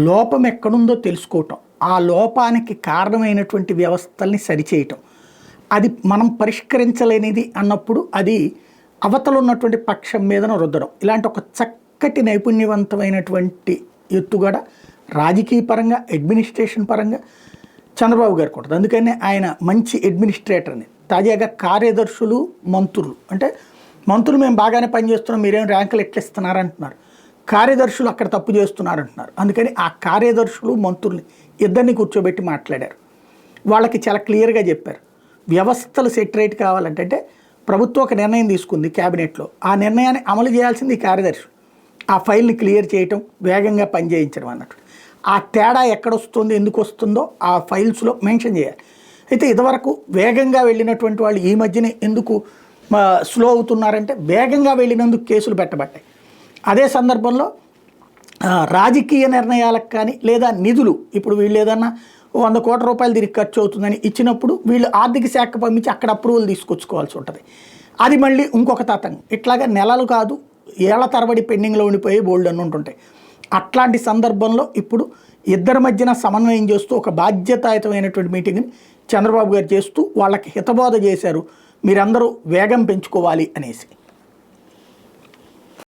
లోపం ఎక్కడుందో తెలుసుకోవటం, ఆ లోపానికి కారణమైనటువంటి వ్యవస్థల్ని సరిచేయటం, అది మనం పరిష్కరించలేనిది అన్నప్పుడు అది అవతల ఉన్నటువంటి పక్షం మీదన రుద్దడం, ఇలాంటి ఒక చక్కటి నైపుణ్యవంతమైనటువంటి ఎత్తుగడ రాజకీయ పరంగా అడ్మినిస్ట్రేషన్ పరంగా చంద్రబాబు గారికి ఉంటుంది. అందుకని ఆయన మంచి అడ్మినిస్ట్రేటర్ని. తాజాగా కార్యదర్శులు మంత్రులు అంటే మంత్రులు మేము బాగానే పనిచేస్తున్నాం, మీరేం ర్యాంకులు ఎట్లా ఇస్తున్నారంటున్నారు, కార్యదర్శులు అక్కడ తప్పు చేస్తున్నారంటున్నారు. అందుకని ఆ కార్యదర్శులు మంత్రుల్ని ఇద్దరిని కూర్చోబెట్టి మాట్లాడారు. వాళ్ళకి చాలా క్లియర్గా చెప్పారు వ్యవస్థలు సెటరేట్ కావాలంటే ప్రభుత్వం ఒక నిర్ణయం తీసుకుంది క్యాబినెట్లో, ఆ నిర్ణయాన్ని అమలు చేయాల్సింది ఈ కార్యదర్శులు. ఆ ఫైల్ని క్లియర్ చేయటం, వేగంగా పనిచేయించడం అన్నట్టు. ఆ తేడా ఎక్కడొస్తుందో ఎందుకు వస్తుందో ఆ ఫైల్స్లో మెన్షన్ చేయాలి. అయితే ఇదివరకు వేగంగా వెళ్ళినటువంటి వాళ్ళు ఈ మధ్యనే ఎందుకు స్లో అవుతున్నారంటే వేగంగా వెళ్ళినందుకు కేసులు పెట్టబట్టాయి. అదే సందర్భంలో రాజకీయ నిర్ణయాలకు కానీ లేదా నిధులు, ఇప్పుడు వీళ్ళు ఏదన్నా 100 కోట్ల రూపాయలు దీనికి ఖర్చు అవుతుందని ఇచ్చినప్పుడు వీళ్ళు ఆర్థిక శాఖ పంపించి అక్కడ అప్రూవల్ తీసుకొచ్చుకోవాల్సి ఉంటుంది. అది మళ్ళీ ఇంకొక తతంగం. ఇట్లాగా నెలలు కాదు ఏళ్ల తరబడి పెండింగ్లో ఉండిపోయి బోల్డ్ అని ఉంటుంటాయి. అట్లాంటి సందర్భంలో ఇప్పుడు ఇద్దరి మధ్యన సమన్వయం చేస్తూ ఒక బాధ్యతాయుతమైనటువంటి మీటింగ్ని చంద్రబాబు గారు చేస్తూ వాళ్ళకి హితబోధ చేశారు, మీరందరూ వేగం పెంచుకోవాలి అనేసి.